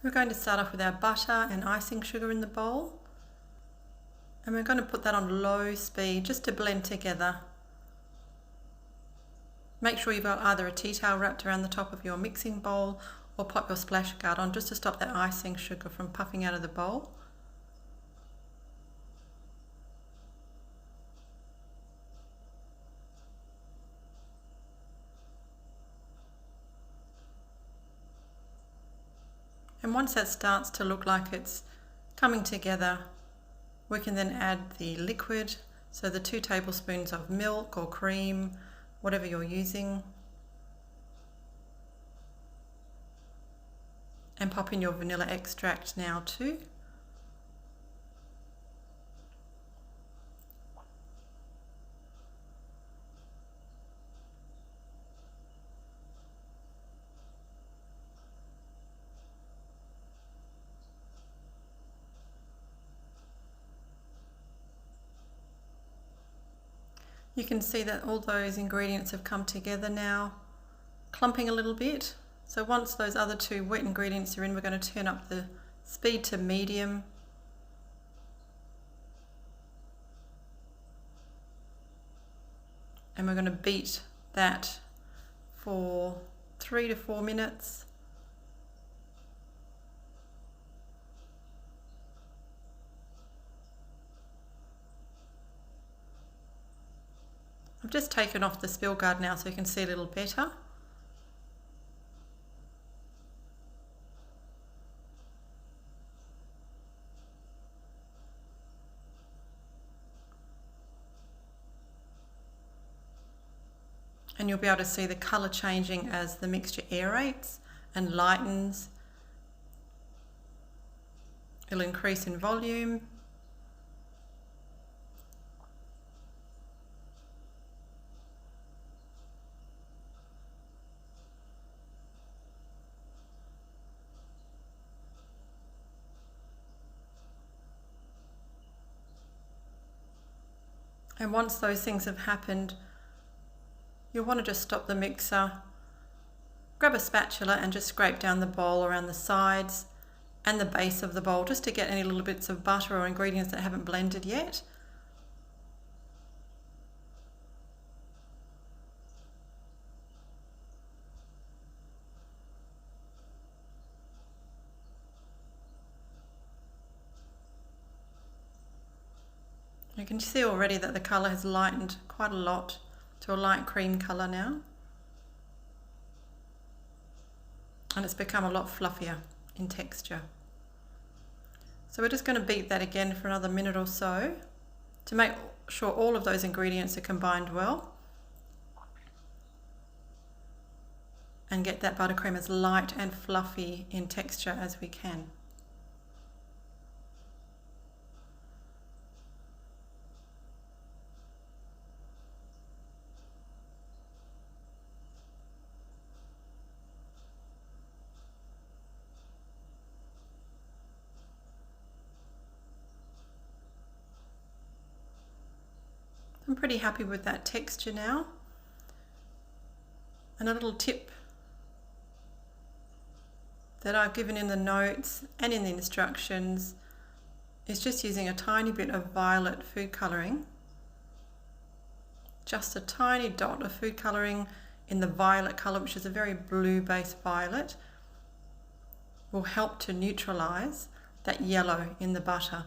We're going to start off with our butter and icing sugar in the bowl. And we're going to put that on low speed just to blend together. Make sure you've got either a tea towel wrapped around the top of your mixing bowl or pop your splash guard on just to stop that icing sugar from puffing out of the bowl. And once that starts to look like it's coming together, we can then add the liquid, so the 2 tablespoons of milk or cream, whatever you're using. And pop in your vanilla extract now too. You can see that all those ingredients have come together now, clumping a little bit. So once those other 2 wet ingredients are in, we're going to turn up the speed to medium. And we're going to beat that for 3 to 4 minutes. I've just taken off the spill guard now so you can see a little better. And you'll be able to see the colour changing as the mixture aerates and lightens. It'll increase in volume. And once those things have happened, you'll want to just stop the mixer, grab a spatula and just scrape down the bowl around the sides and the base of the bowl just to get any little bits of butter or ingredients that haven't blended yet. You can see already that the colour has lightened quite a lot to a light cream colour now. And it's become a lot fluffier in texture. So we're just going to beat that again for another minute or so to make sure all of those ingredients are combined well. And get that buttercream as light and fluffy in texture as we can. I'm pretty happy with that texture now. And a little tip that I've given in the notes and in the instructions is just using a tiny bit of violet food colouring. Just a tiny dot of food colouring in the violet colour, which is a very blue-based violet, will help to neutralise that yellow in the butter.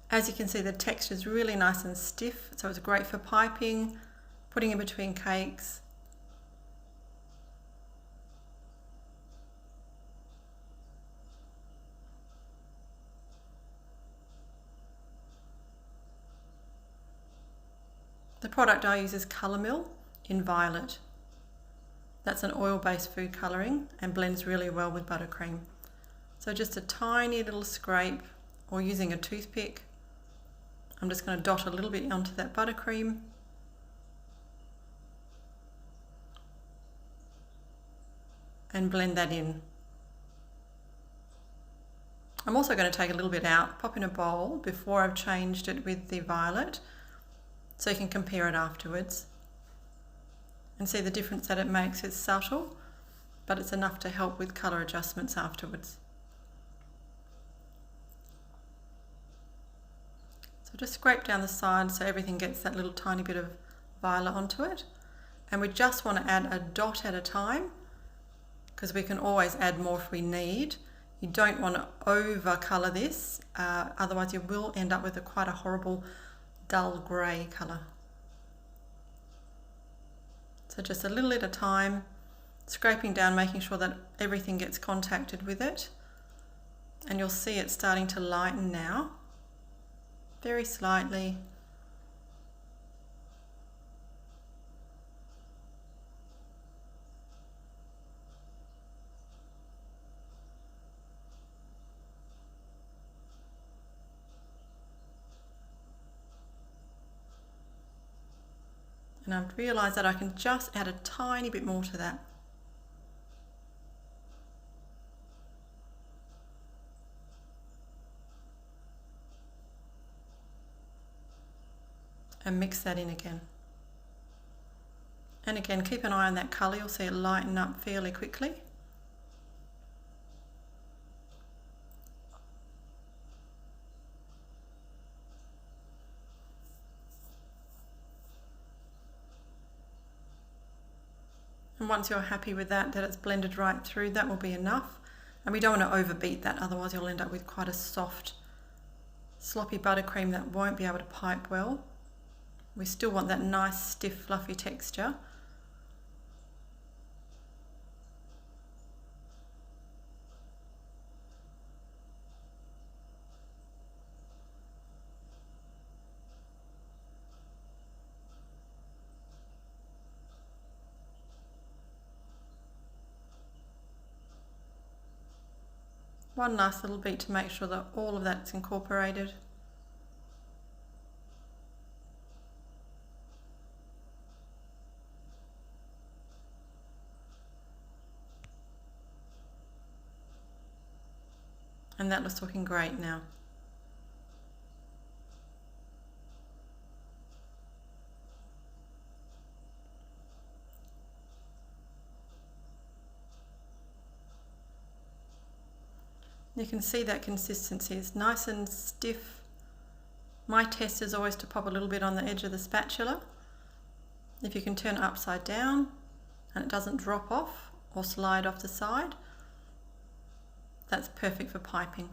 As you can see, the texture is really nice and stiff, so it's great for piping, putting in between cakes. The product I use is Colour Mill in violet. That's an oil-based food colouring and blends really well with buttercream. So just a tiny little scrape, or using a toothpick, I'm just going to dot a little bit onto that buttercream. And blend that in. I'm also going to take a little bit out, pop in a bowl before I've changed it with the violet, so you can compare it afterwards and see the difference that it makes. It's subtle, but it's enough to help with colour adjustments afterwards. So just scrape down the side so everything gets that little tiny bit of violet onto it. And we just want to add a dot at a time, because we can always add more if we need. You don't want to over colour this, otherwise you will end up with quite a horrible dull grey colour. So just a little at a time, scraping down, making sure that everything gets contacted with it. And you'll see it starting to lighten now, very slightly. And I've realised that I can just add a tiny bit more to that. And mix that in again. And again, keep an eye on that colour, you'll see it lighten up fairly quickly. And once you're happy with that it's blended right through, that will be enough. And we don't want to overbeat that, otherwise you'll end up with quite a soft, sloppy buttercream that won't be able to pipe well. We still want that nice, stiff, fluffy texture. One last little beat to make sure that all of that's incorporated. And that looks looking great now. You can see that consistency is nice and stiff. My test is always to pop a little bit on the edge of the spatula. If you can turn it upside down and it doesn't drop off or slide off the side, that's perfect for piping.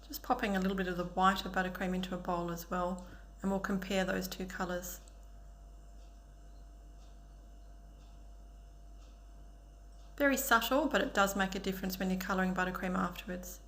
Just popping a little bit of the whiter buttercream into a bowl as well, and we'll compare those two colours. Very subtle, but it does make a difference when you're colouring buttercream afterwards.